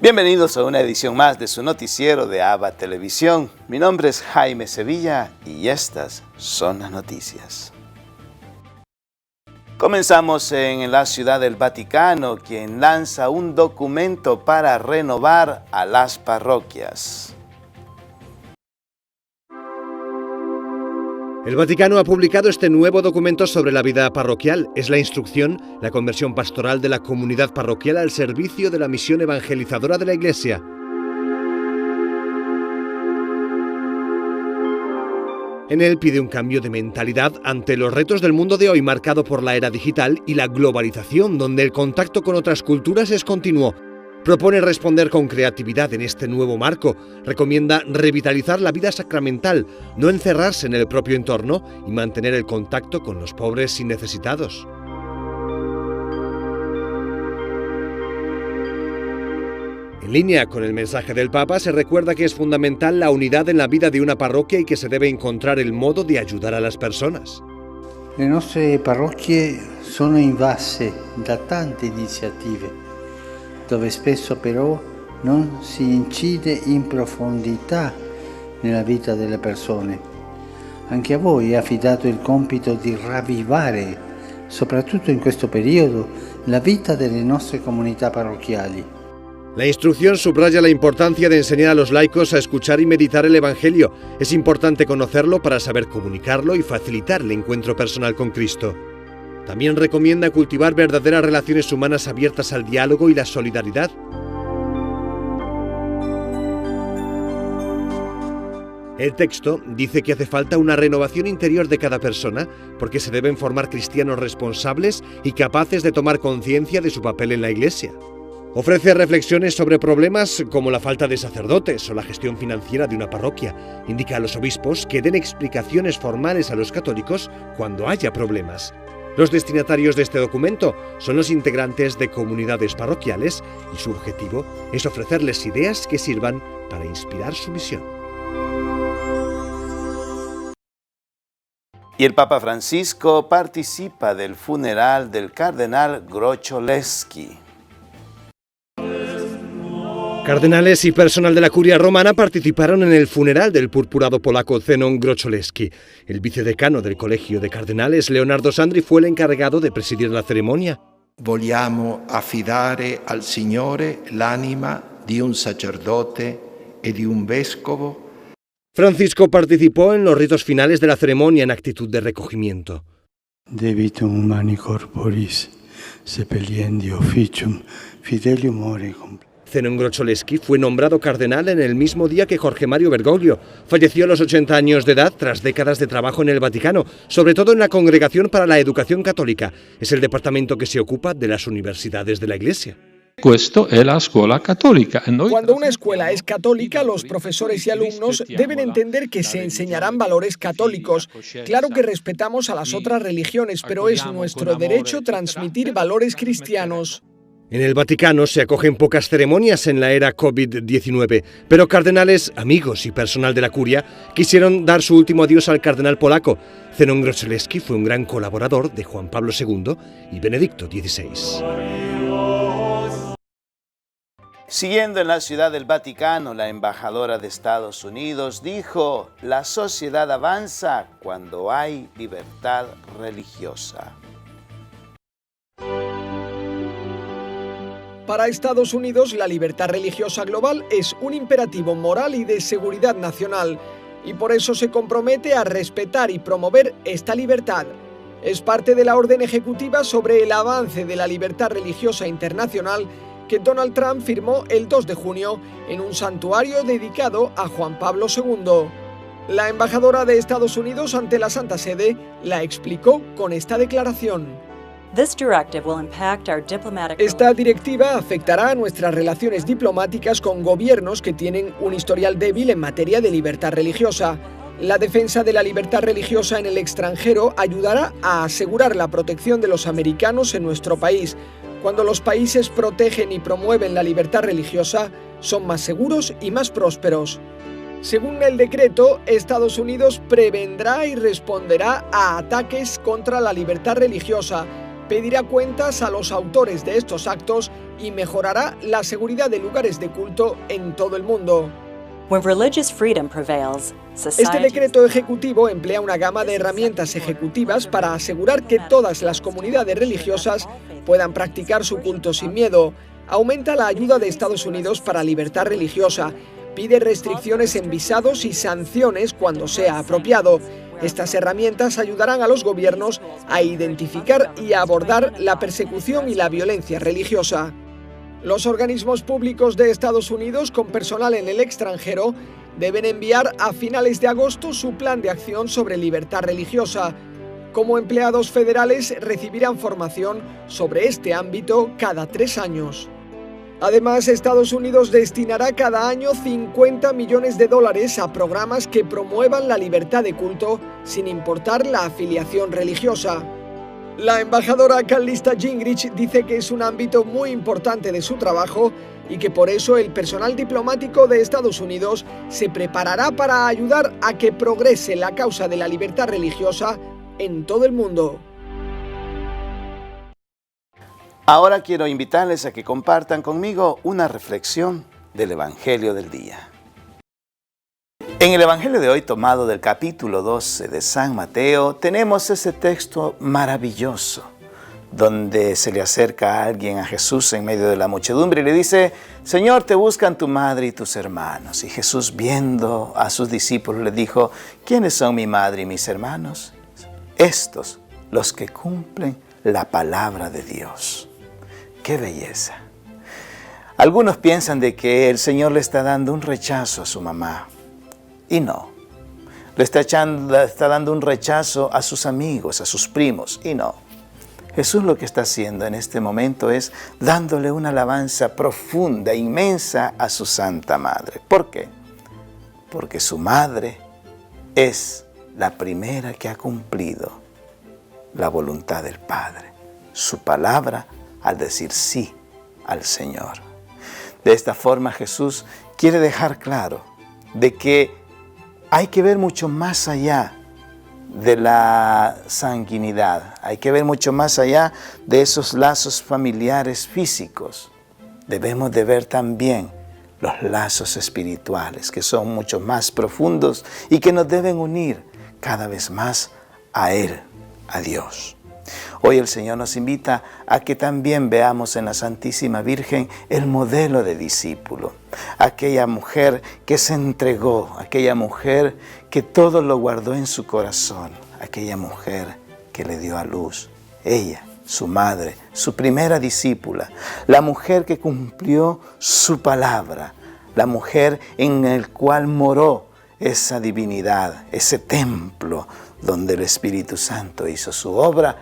Bienvenidos a una edición más de su noticiero de ABA Televisión. Mi nombre es Jaime Sevilla y estas son las noticias. Comenzamos en la Ciudad del Vaticano, quien lanza un documento para renovar a las parroquias. El Vaticano ha publicado este nuevo documento sobre la vida parroquial. Es la instrucción, la conversión pastoral de la comunidad parroquial al servicio de la misión evangelizadora de la Iglesia. En él pide un cambio de mentalidad ante los retos del mundo de hoy, marcado por la era digital y la globalización, donde el contacto con otras culturas es continuo. Propone responder con creatividad en este nuevo marco. Recomienda revitalizar la vida sacramental, no encerrarse en el propio entorno y mantener el contacto con los pobres y necesitados. En línea con el mensaje del Papa, se recuerda que es fundamental la unidad en la vida de una parroquia y que se debe encontrar el modo de ayudar a las personas. Le nostre parrocchie sono invase da tante iniziative, dove spesso però non si incide in profondità nella vita delle persone. Anche a voi è affidato il compito di ravvivare, soprattutto in questo periodo, la vita delle nostre comunità parrocchiali. La instrucción subraya la importancia de enseñar a los laicos a escuchar y meditar el Evangelio. Es importante conocerlo para saber comunicarlo y facilitar el encuentro personal con Cristo. También recomienda cultivar verdaderas relaciones humanas abiertas al diálogo y la solidaridad. El texto dice que hace falta una renovación interior de cada persona porque se deben formar cristianos responsables y capaces de tomar conciencia de su papel en la Iglesia. Ofrece reflexiones sobre problemas como la falta de sacerdotes o la gestión financiera de una parroquia. Indica a los obispos que den explicaciones formales a los católicos cuando haya problemas. Los destinatarios de este documento son los integrantes de comunidades parroquiales y su objetivo es ofrecerles ideas que sirvan para inspirar su misión. Y el Papa Francisco participa del funeral del cardenal Grocholewski. Cardenales y personal de la Curia romana participaron en el funeral del purpurado polaco Zenon Grocholewski. El vicedecano del Colegio de Cardenales, Leonardo Sandri, fue el encargado de presidir la ceremonia. Vogliamo affidare al Signore l'anima di un sacerdote e di un vescovo. Francisco participó en los ritos finales de la ceremonia en actitud de recogimiento. Debitum humani corporis, sepeliendi officium, fidelium ore completum. Zenon Grocholewski fue nombrado cardenal en el mismo día que Jorge Mario Bergoglio. Falleció a los 80 años de edad tras décadas de trabajo en el Vaticano, sobre todo en la Congregación para la Educación Católica. Es el departamento que se ocupa de las universidades de la Iglesia. Questo è la scuola cattolica. Cuando una escuela es católica, los profesores y alumnos deben entender que se enseñarán valores católicos. Claro que respetamos a las otras religiones, pero es nuestro derecho transmitir valores cristianos. En el Vaticano se acogen pocas ceremonias en la era COVID-19, pero cardenales, amigos y personal de la Curia quisieron dar su último adiós al cardenal polaco. Zenon Grocholewski fue un gran colaborador de Juan Pablo II y Benedicto XVI. Siguiendo en la Ciudad del Vaticano, la embajadora de Estados Unidos dijo: la sociedad avanza cuando hay libertad religiosa. Para Estados Unidos, la libertad religiosa global es un imperativo moral y de seguridad nacional, y por eso se compromete a respetar y promover esta libertad. Es parte de la orden ejecutiva sobre el avance de la libertad religiosa internacional que Donald Trump firmó el 2 de junio en un santuario dedicado a Juan Pablo II. La embajadora de Estados Unidos ante la Santa Sede la explicó con esta declaración. Esta directiva afectará a nuestras relaciones diplomáticas con gobiernos que tienen un historial débil en materia de libertad religiosa. La defensa de la libertad religiosa en el extranjero ayudará a asegurar la protección de los americanos en nuestro país. Cuando los países protegen y promueven la libertad religiosa, son más seguros y más prósperos. Según el decreto, Estados Unidos prevendrá y responderá a ataques contra la libertad religiosa, pedirá cuentas a los autores de estos actos y mejorará la seguridad de lugares de culto en todo el mundo. Este decreto ejecutivo emplea una gama de herramientas ejecutivas para asegurar que todas las comunidades religiosas puedan practicar su culto sin miedo. Aumenta la ayuda de Estados Unidos para libertad religiosa, pide restricciones en visados y sanciones cuando sea apropiado. Estas herramientas ayudarán a los gobiernos a identificar y a abordar la persecución y la violencia religiosa. Los organismos públicos de Estados Unidos con personal en el extranjero deben enviar a finales de agosto su plan de acción sobre libertad religiosa. Como empleados federales recibirán formación sobre este ámbito cada 3 años. Además, Estados Unidos destinará cada año $50 millones a programas que promuevan la libertad de culto sin importar la afiliación religiosa. La embajadora Callista Gingrich dice que es un ámbito muy importante de su trabajo y que por eso el personal diplomático de Estados Unidos se preparará para ayudar a que progrese la causa de la libertad religiosa en todo el mundo. Ahora quiero invitarles a que compartan conmigo una reflexión del Evangelio del día. En el Evangelio de hoy, tomado del capítulo 12 de San Mateo, tenemos ese texto maravilloso, donde se le acerca a alguien a Jesús en medio de la muchedumbre y le dice: Señor, te buscan tu madre y tus hermanos. Y Jesús, viendo a sus discípulos, le dijo: ¿quiénes son mi madre y mis hermanos? Estos, los que cumplen la palabra de Dios. ¡Qué belleza! Algunos piensan de que el Señor le está dando un rechazo a su mamá. Y no. Le está dando un rechazo a sus amigos, a sus primos. Y no. Jesús lo que está haciendo en este momento es dándole una alabanza profunda, inmensa a su Santa Madre. ¿Por qué? Porque su madre es la primera que ha cumplido la voluntad del Padre. Su palabra al decir sí al Señor. De esta forma Jesús quiere dejar claro de que hay que ver mucho más allá de la sanguinidad, hay que ver mucho más allá de esos lazos familiares físicos. Debemos de ver también los lazos espirituales, que son mucho más profundos y que nos deben unir cada vez más a Él, a Dios. Hoy el Señor nos invita a que también veamos en la Santísima Virgen el modelo de discípulo. Aquella mujer que se entregó, aquella mujer que todo lo guardó en su corazón, aquella mujer que le dio a luz. Ella, su madre, su primera discípula, la mujer que cumplió su palabra, la mujer en el cual moró esa divinidad, ese templo donde el Espíritu Santo hizo su obra.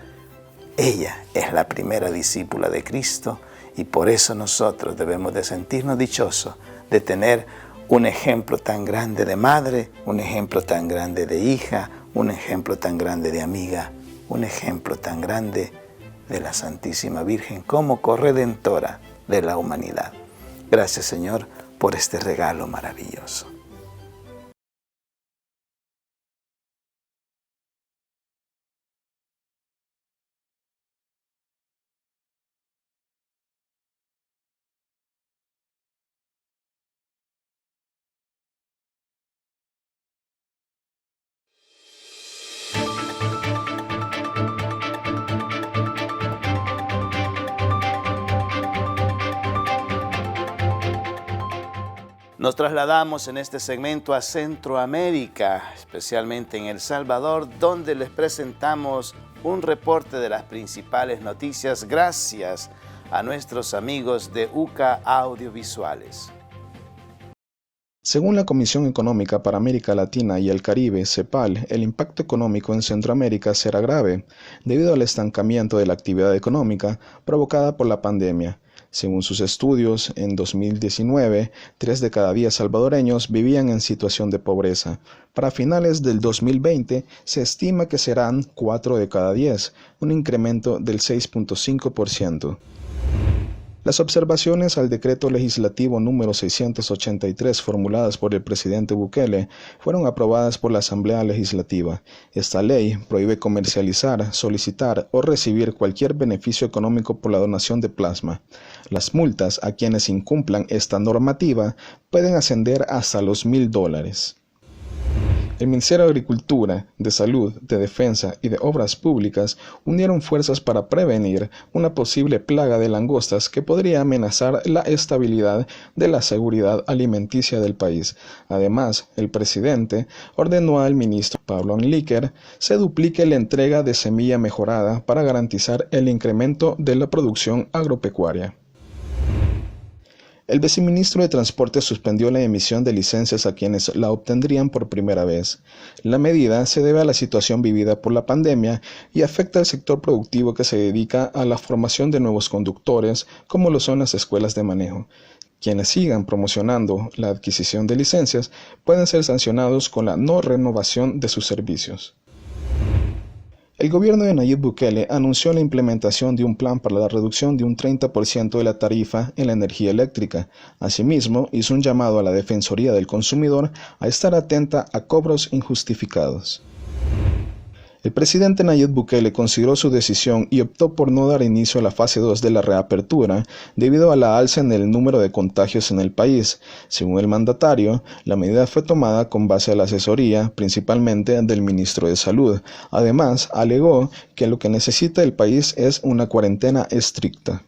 Ella es la primera discípula de Cristo y por eso nosotros debemos de sentirnos dichosos de tener un ejemplo tan grande de madre, un ejemplo tan grande de hija, un ejemplo tan grande de amiga, un ejemplo tan grande de la Santísima Virgen como corredentora de la humanidad. Gracias, Señor, por este regalo maravilloso. Nos trasladamos en este segmento a Centroamérica, especialmente en El Salvador, donde les presentamos un reporte de las principales noticias gracias a nuestros amigos de UCA Audiovisuales. Según la Comisión Económica para América Latina y el Caribe, CEPAL, el impacto económico en Centroamérica será grave debido al estancamiento de la actividad económica provocada por la pandemia. Según sus estudios, en 2019, 3 de cada 10 salvadoreños vivían en situación de pobreza. Para finales del 2020, se estima que serán 4 de cada 10, un incremento del 6.5%. Las observaciones al decreto legislativo número 683 formuladas por el presidente Bukele fueron aprobadas por la Asamblea Legislativa. Esta ley prohíbe comercializar, solicitar o recibir cualquier beneficio económico por la donación de plasma. Las multas a quienes incumplan esta normativa pueden ascender hasta los $1,000. El Ministerio de Agricultura, de Salud, de Defensa y de Obras Públicas unieron fuerzas para prevenir una posible plaga de langostas que podría amenazar la estabilidad de la seguridad alimenticia del país. Además, el presidente ordenó al ministro Pablo Anliker se duplique la entrega de semilla mejorada para garantizar el incremento de la producción agropecuaria. El viceministro de Transporte suspendió la emisión de licencias a quienes la obtendrían por primera vez. La medida se debe a la situación vivida por la pandemia y afecta al sector productivo que se dedica a la formación de nuevos conductores, como lo son las escuelas de manejo. Quienes sigan promocionando la adquisición de licencias pueden ser sancionados con la no renovación de sus servicios. El gobierno de Nayib Bukele anunció la implementación de un plan para la reducción de un 30% de la tarifa en la energía eléctrica. Asimismo, hizo un llamado a la Defensoría del Consumidor a estar atenta a cobros injustificados. El presidente Nayib Bukele consideró su decisión y optó por no dar inicio a la fase 2 de la reapertura debido a la alza en el número de contagios en el país. Según el mandatario, la medida fue tomada con base a la asesoría, principalmente del ministro de Salud. Además, alegó que lo que necesita el país es una cuarentena estricta.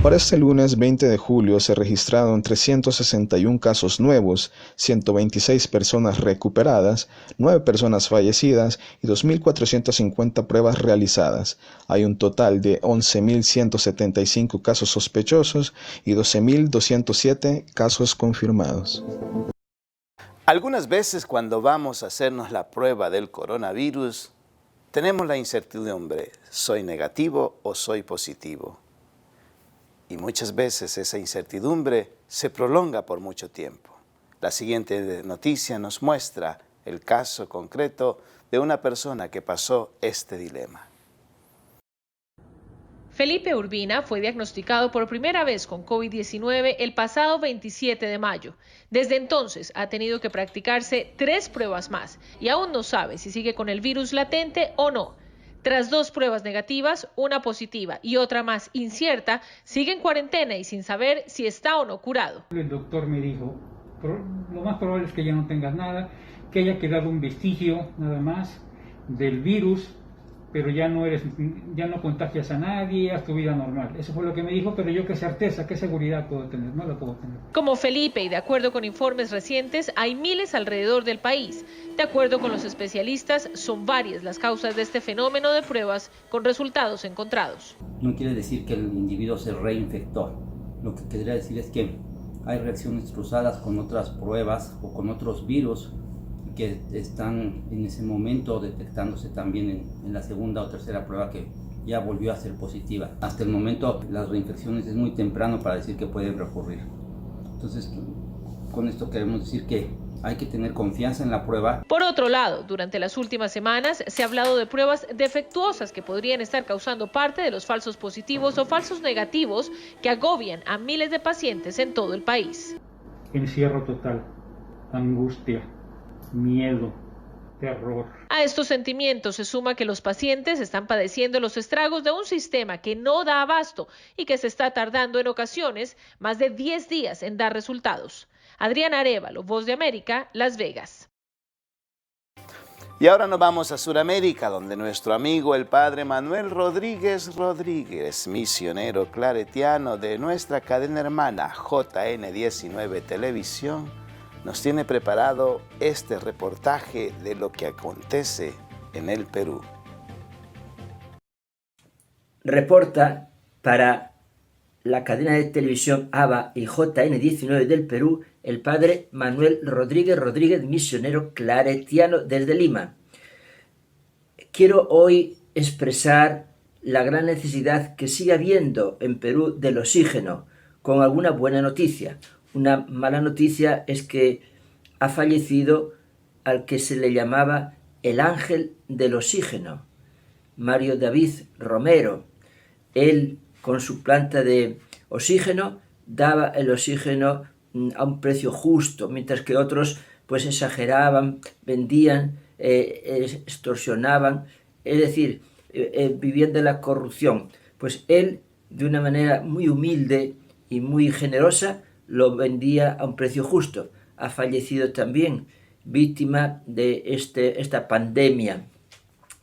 Para este lunes 20 de julio se registraron 361 casos nuevos, 126 personas recuperadas, 9 personas fallecidas y 2.450 pruebas realizadas. Hay un total de 11.175 casos sospechosos y 12.207 casos confirmados. Algunas veces cuando vamos a hacernos la prueba del coronavirus, tenemos la incertidumbre, ¿soy negativo o soy positivo? Y muchas veces esa incertidumbre se prolonga por mucho tiempo. La siguiente noticia nos muestra el caso concreto de una persona que pasó este dilema. Felipe Urbina fue diagnosticado por primera vez con COVID-19 el pasado 27 de mayo. Desde entonces ha tenido que practicarse 3 pruebas más y aún no sabe si sigue con el virus latente o no. Tras 2 pruebas negativas, una positiva y otra más incierta, sigue en cuarentena y sin saber si está o no curado. El doctor me dijo, lo más probable es que ya no tengas nada, que haya quedado un vestigio nada más del virus, pero ya no contagias a nadie, haz tu vida normal. Eso fue lo que me dijo, pero yo qué certeza, qué seguridad puedo tener, no la puedo tener. Como Felipe y de acuerdo con informes recientes, hay miles alrededor del país. De acuerdo con los especialistas, son varias las causas de este fenómeno de pruebas con resultados encontrados. No quiere decir que el individuo se reinfectó. Lo que quería decir es que hay reacciones cruzadas con otras pruebas o con otros virus que están en ese momento detectándose también en la segunda o tercera prueba que ya volvió a ser positiva. Hasta el momento las reinfecciones es muy temprano para decir que pueden recurrir. Entonces, con esto queremos decir que hay que tener confianza en la prueba. Por otro lado, durante las últimas semanas se ha hablado de pruebas defectuosas que podrían estar causando parte de los falsos positivos o falsos negativos que agobian a miles de pacientes en todo el país. Encierro total, angustia, miedo, terror. A estos sentimientos se suma que los pacientes están padeciendo los estragos de un sistema que no da abasto y que se está tardando en ocasiones más de 10 días en dar resultados. Adriana Arévalo, Voz de América, Las Vegas. Y ahora nos vamos a Sudamérica, donde nuestro amigo el padre Manuel Rodríguez, misionero claretiano de nuestra cadena hermana JN19 Televisión, nos tiene preparado este reportaje de lo que acontece en el Perú. Reporta para la cadena de televisión ABA y JN19 del Perú el padre Manuel Rodríguez, misionero claretiano desde Lima. Quiero hoy expresar la gran necesidad que sigue habiendo en Perú del oxígeno, con alguna buena noticia. Una mala noticia es que ha fallecido al que se le llamaba el ángel del oxígeno, Mario David Romero. Él, con su planta de oxígeno, daba el oxígeno a un precio justo, mientras que otros pues exageraban, vendían, extorsionaban, es decir, vivían de la corrupción. Pues él, de una manera muy humilde y muy generosa, lo vendía a un precio justo. Ha fallecido también, víctima de esta pandemia.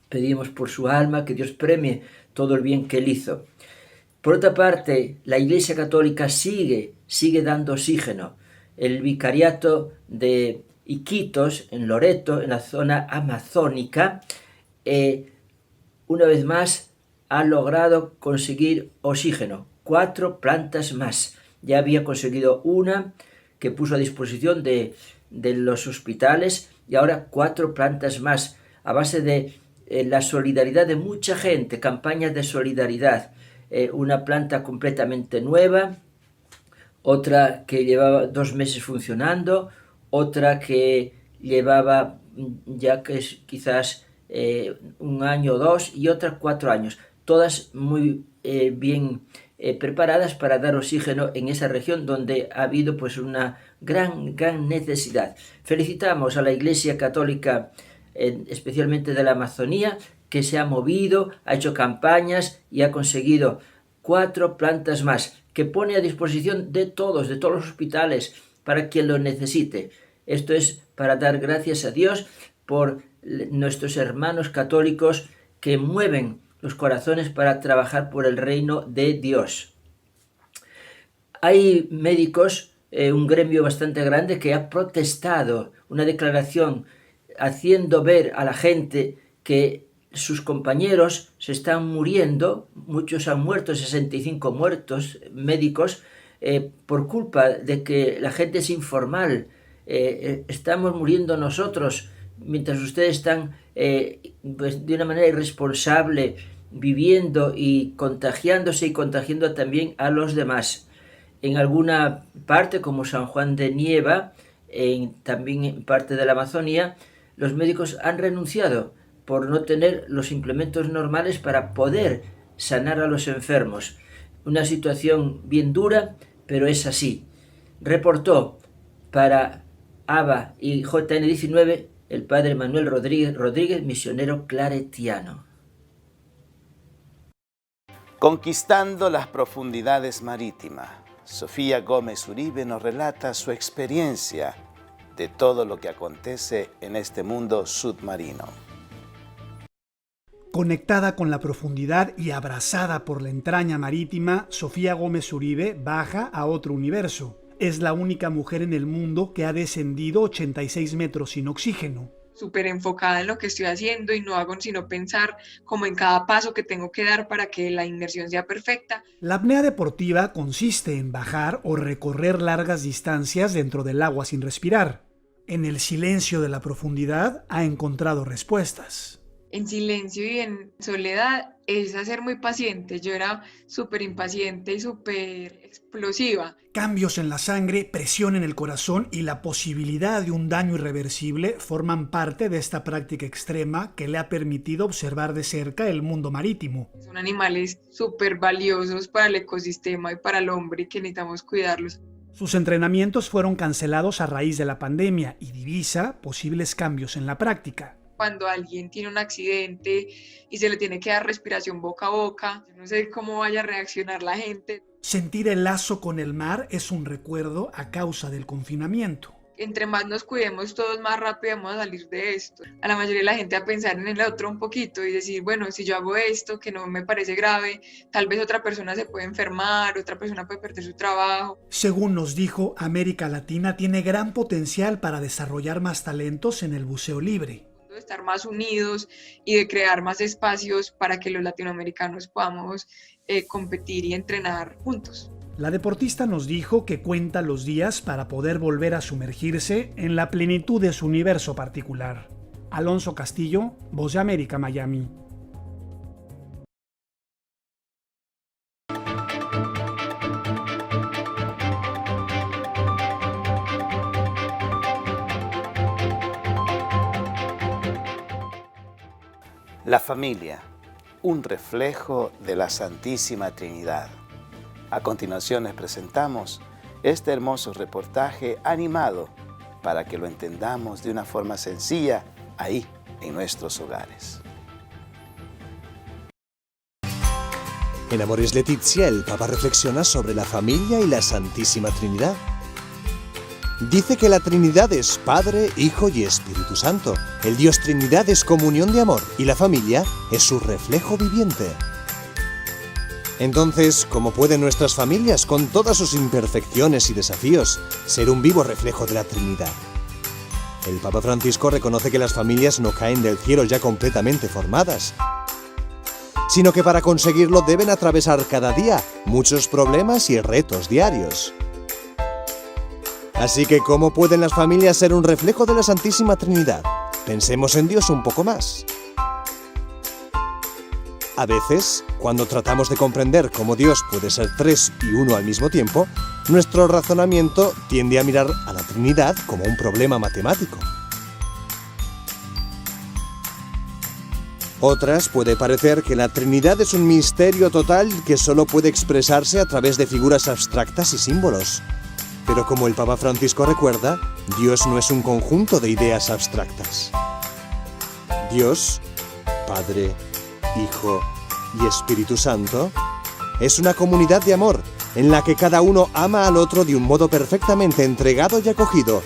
Pedimos por su alma que Dios premie todo el bien que él hizo. Por otra parte, la Iglesia Católica sigue dando oxígeno. El vicariato de Iquitos, en Loreto, en la zona amazónica, una vez más ha logrado conseguir oxígeno. 4 plantas más. Ya había conseguido una que puso a disposición de los hospitales y ahora 4 plantas más a base de la solidaridad de mucha gente, campañas de solidaridad. Una planta completamente nueva, otra que llevaba 2 meses funcionando, otra que llevaba ya que es quizás 1 año o 2 y otras 4 años. Todas muy bien preparadas para dar oxígeno en esa región donde ha habido pues una gran necesidad. Felicitamos a la Iglesia Católica, especialmente de la Amazonía, que se ha movido, ha hecho campañas y ha conseguido 4 plantas más, que pone a disposición de todos los hospitales para quien lo necesite. Esto es para dar gracias a Dios por nuestros hermanos católicos que mueven los corazones para trabajar por el reino de Dios. Hay médicos, un gremio bastante grande que ha protestado, una declaración haciendo ver a la gente que sus compañeros se están muriendo, muchos han muerto, 65 muertos médicos, por culpa de que la gente es informal. Estamos muriendo nosotros mientras ustedes están pues, de una manera irresponsable viviendo y contagiándose y contagiando también a los demás. En alguna parte, como San Juan de Nieva, también en parte de la Amazonía, los médicos han renunciado por no tener los implementos normales para poder sanar a los enfermos. Una situación bien dura, pero es así. Reportó para ABA y JN19 el padre Manuel Rodríguez, misionero claretiano. Conquistando las profundidades marítimas, Sofía Gómez Uribe nos relata su experiencia de todo lo que acontece en este mundo submarino. Conectada con la profundidad y abrazada por la entraña marítima, Sofía Gómez Uribe baja a otro universo. Es la única mujer en el mundo que ha descendido 86 metros sin oxígeno. Súper enfocada en lo que estoy haciendo y no hago sino pensar como en cada paso que tengo que dar para que la inmersión sea perfecta. La apnea deportiva consiste en bajar o recorrer largas distancias dentro del agua sin respirar. En el silencio de la profundidad ha encontrado respuestas. En silencio y en soledad es ser muy paciente. Yo era súper impaciente y súper explosiva. Cambios en la sangre, presión en el corazón y la posibilidad de un daño irreversible forman parte de esta práctica extrema que le ha permitido observar de cerca el mundo marítimo. Son animales súper valiosos para el ecosistema y para el hombre que necesitamos cuidarlos. Sus entrenamientos fueron cancelados a raíz de la pandemia y divisa posibles cambios en la práctica. Cuando alguien tiene un accidente y se le tiene que dar respiración boca a boca, yo no sé cómo vaya a reaccionar la gente. Sentir el lazo con el mar es un recuerdo a causa del confinamiento. Entre más nos cuidemos todos, más rápido vamos a salir de esto. A la mayoría de la gente a pensar en el otro un poquito y decir, bueno, si yo hago esto que no me parece grave, tal vez otra persona se puede enfermar, otra persona puede perder su trabajo. Según nos dijo, América Latina tiene gran potencial para desarrollar más talentos en el buceo libre. De estar más unidos y de crear más espacios para que los latinoamericanos podamos competir y entrenar juntos. La deportista nos dijo que cuenta los días para poder volver a sumergirse en la plenitud de su universo particular. Alonso Castillo, Voz de América, Miami. La familia, un reflejo de la Santísima Trinidad. A continuación les presentamos este hermoso reportaje animado para que lo entendamos de una forma sencilla ahí en nuestros hogares. En Amoris Laetitia, el Papa reflexiona sobre la familia y la Santísima Trinidad. Dice que la Trinidad es Padre, Hijo y Espíritu Santo. El Dios Trinidad es comunión de amor y la familia es su reflejo viviente. Entonces, ¿cómo pueden nuestras familias, con todas sus imperfecciones y desafíos, ser un vivo reflejo de la Trinidad? El Papa Francisco reconoce que las familias no caen del cielo ya completamente formadas, sino que para conseguirlo deben atravesar cada día muchos problemas y retos diarios. Así que, ¿cómo pueden las familias ser un reflejo de la Santísima Trinidad? Pensemos en Dios un poco más. A veces, cuando tratamos de comprender cómo Dios puede ser tres y uno al mismo tiempo, nuestro razonamiento tiende a mirar a la Trinidad como un problema matemático. Otras puede parecer que la Trinidad es un misterio total que solo puede expresarse a través de figuras abstractas y símbolos. Pero como el Papa Francisco recuerda, Dios no es un conjunto de ideas abstractas. Dios, Padre, Hijo y Espíritu Santo, es una comunidad de amor en la que cada uno ama al otro de un modo perfectamente entregado y acogido.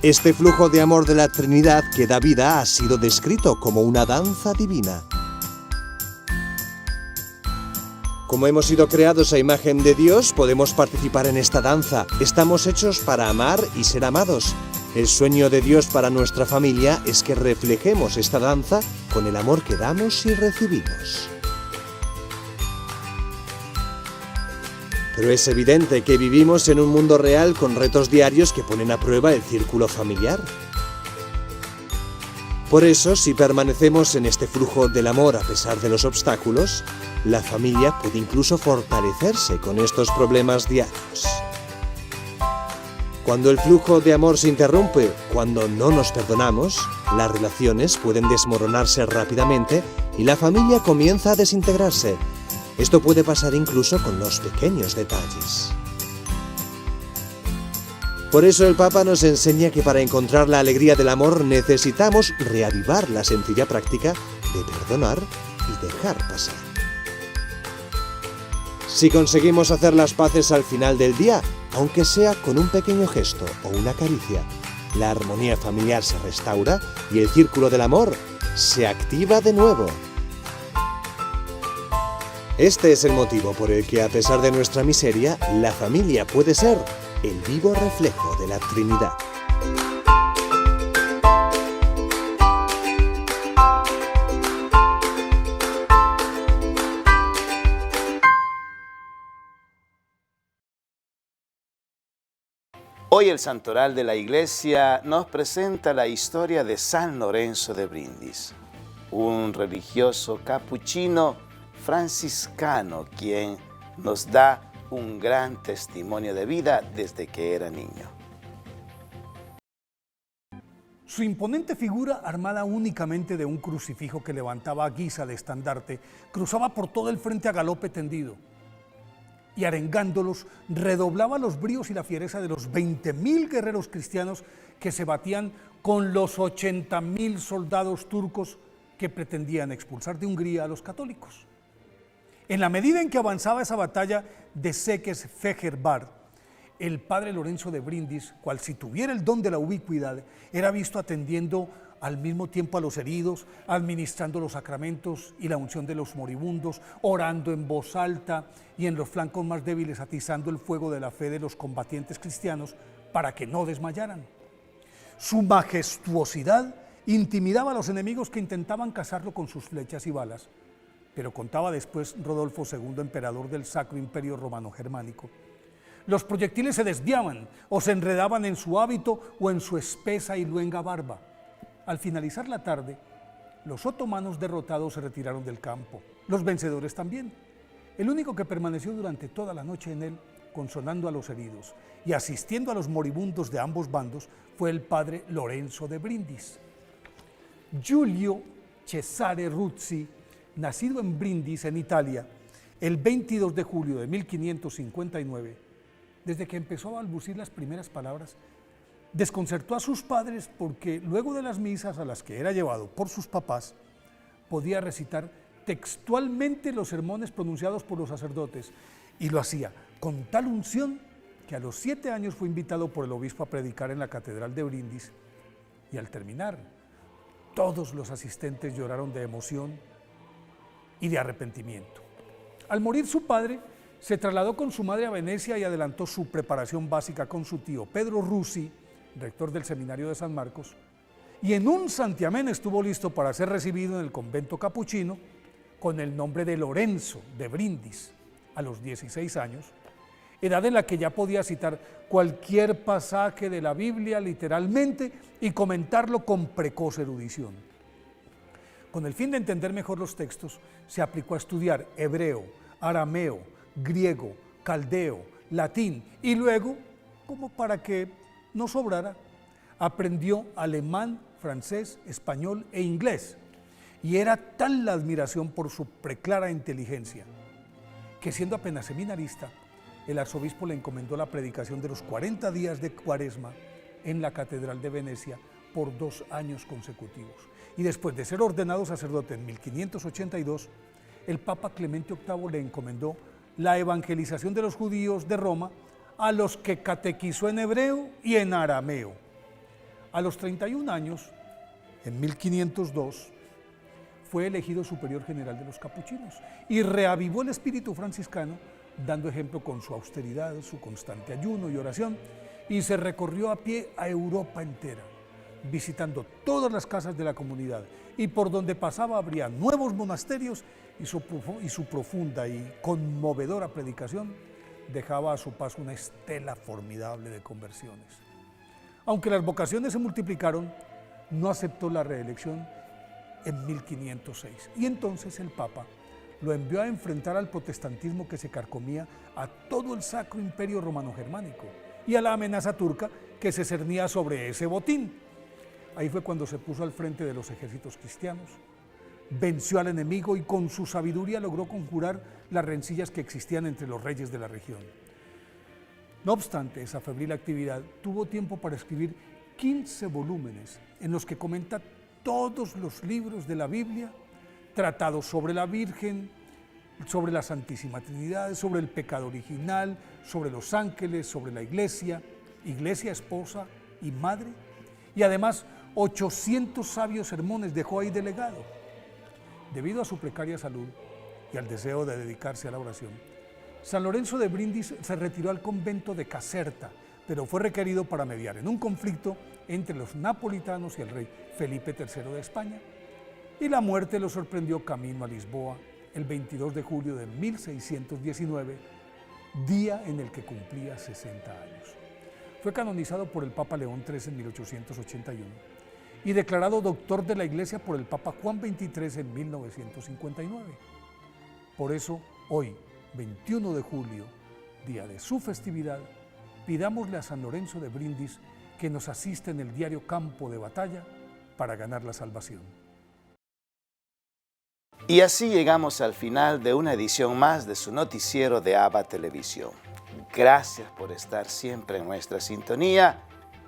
Este flujo de amor de la Trinidad que da vida ha sido descrito como una danza divina. Como hemos sido creados a imagen de Dios, podemos participar en esta danza. Estamos hechos para amar y ser amados. El sueño de Dios para nuestra familia es que reflejemos esta danza con el amor que damos y recibimos. Pero es evidente que vivimos en un mundo real con retos diarios que ponen a prueba el círculo familiar. Por eso, si permanecemos en este flujo del amor a pesar de los obstáculos, la familia puede incluso fortalecerse con estos problemas diarios. Cuando el flujo de amor se interrumpe, cuando no nos perdonamos, las relaciones pueden desmoronarse rápidamente y la familia comienza a desintegrarse. Esto puede pasar incluso con los pequeños detalles. Por eso el Papa nos enseña que para encontrar la alegría del amor necesitamos reavivar la sencilla práctica de perdonar y dejar pasar. Si conseguimos hacer las paces al final del día, aunque sea con un pequeño gesto o una caricia, la armonía familiar se restaura y el círculo del amor se activa de nuevo. Este es el motivo por el que, a pesar de nuestra miseria, la familia puede ser el vivo reflejo de la Trinidad. Hoy el Santoral de la Iglesia nos presenta la historia de San Lorenzo de Brindis, un religioso capuchino franciscano quien nos da un gran testimonio de vida desde que era niño. Su imponente figura, armada únicamente de un crucifijo que levantaba a guisa de estandarte, cruzaba por todo el frente a galope tendido y, arengándolos, redoblaba los bríos y la fiereza de los 20.000 guerreros cristianos que se batían con los 80.000 soldados turcos que pretendían expulsar de Hungría a los católicos. En la medida en que avanzaba esa batalla de Székesfehérvár, el padre Lorenzo de Brindis, cual si tuviera el don de la ubicuidad, era visto atendiendo al mismo tiempo a los heridos, administrando los sacramentos y la unción de los moribundos, orando en voz alta y en los flancos más débiles atizando el fuego de la fe de los combatientes cristianos para que no desmayaran. Su majestuosidad intimidaba a los enemigos que intentaban cazarlo con sus flechas y balas, pero contaba después Rodolfo II, emperador del Sacro Imperio Romano Germánico. Los proyectiles se desviaban o se enredaban en su hábito o en su espesa y luenga barba. Al finalizar la tarde, los otomanos derrotados se retiraron del campo, los vencedores también. El único que permaneció durante toda la noche en él, consolando a los heridos y asistiendo a los moribundos de ambos bandos, fue el padre Lorenzo de Brindis. Giulio Cesare Ruzzi, nacido en Brindis, en Italia, el 22 de julio de 1559, desde que empezó a balbucir las primeras palabras, desconcertó a sus padres porque luego de las misas a las que era llevado por sus papás, podía recitar textualmente los sermones pronunciados por los sacerdotes, y lo hacía con tal unción que a los 7 años fue invitado por el obispo a predicar en la catedral de Brindis, y al terminar, todos los asistentes lloraron de emoción y de arrepentimiento. Al morir su padre, se trasladó con su madre a Venecia y adelantó su preparación básica con su tío Pedro Russi, rector del seminario de San Marcos, y en un santiamén estuvo listo para ser recibido en el convento capuchino con el nombre de Lorenzo de Brindis a los 16 años, edad en la que ya podía citar cualquier pasaje de la Biblia literalmente y comentarlo con precoz erudición. Con el fin de entender mejor los textos, se aplicó a estudiar hebreo, arameo, griego, caldeo, latín y luego, como para que no sobrara, aprendió alemán, francés, español e inglés. Y era tal la admiración por su preclara inteligencia que, siendo apenas seminarista, el arzobispo le encomendó la predicación de los 40 días de Cuaresma en la Catedral de Venecia por 2 años consecutivos. Y después de ser ordenado sacerdote en 1582, el Papa Clemente VIII le encomendó la evangelización de los judíos de Roma, a los que catequizó en hebreo y en arameo. A los 31 años, en 1502, fue elegido superior general de los capuchinos y reavivó el espíritu franciscano, dando ejemplo con su austeridad, su constante ayuno y oración, y se recorrió a pie a Europa entera, visitando todas las casas de la comunidad, y por donde pasaba abría nuevos monasterios, y su profunda y conmovedora predicación dejaba a su paso una estela formidable de conversiones. Aunque las vocaciones se multiplicaron, no aceptó la reelección en 1506, y entonces el Papa lo envió a enfrentar al protestantismo que se carcomía a todo el Sacro Imperio Romano-Germánico y a la amenaza turca que se cernía sobre ese botín. Ahí fue cuando se puso al frente de los ejércitos cristianos, venció al enemigo y con su sabiduría logró conjurar las rencillas que existían entre los reyes de la región. No obstante esa febril actividad, tuvo tiempo para escribir 15 volúmenes en los que comenta todos los libros de la Biblia, tratados sobre la Virgen, sobre la Santísima Trinidad, sobre el pecado original, sobre los ángeles, sobre la iglesia, esposa y madre, y además 800 sabios sermones dejó ahí de legado. Debido a su precaria salud y al deseo de dedicarse a la oración, San Lorenzo de Brindis se retiró al convento de Caserta, pero fue requerido para mediar en un conflicto entre los napolitanos y el rey Felipe III de España, y la muerte lo sorprendió camino a Lisboa el 22 de julio de 1619, día en el que cumplía 60 años. Fue canonizado por el Papa León XIII en 1881 y declarado doctor de la Iglesia por el Papa Juan XXIII en 1959. Por eso, hoy, 21 de julio, día de su festividad, pidámosle a San Lorenzo de Brindis que nos asista en el diario campo de batalla para ganar la salvación. Y así llegamos al final de una edición más de su noticiero de ABA Televisión. Gracias por estar siempre en nuestra sintonía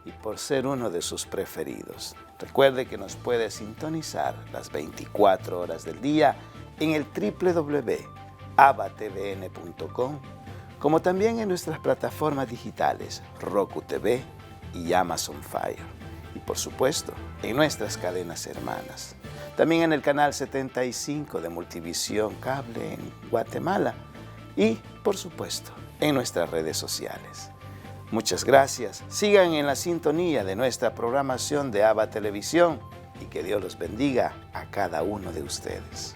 y por ser uno de sus preferidos. Recuerde que nos puede sintonizar las 24 horas del día en el www.abatvn.com, como también en nuestras plataformas digitales Roku TV y Amazon Fire. Y por supuesto, en nuestras cadenas hermanas. También en el canal 75 de Multivisión Cable en Guatemala y, por supuesto, en nuestras redes sociales. Muchas gracias. Sigan en la sintonía de nuestra programación de ABA Televisión y que Dios los bendiga a cada uno de ustedes.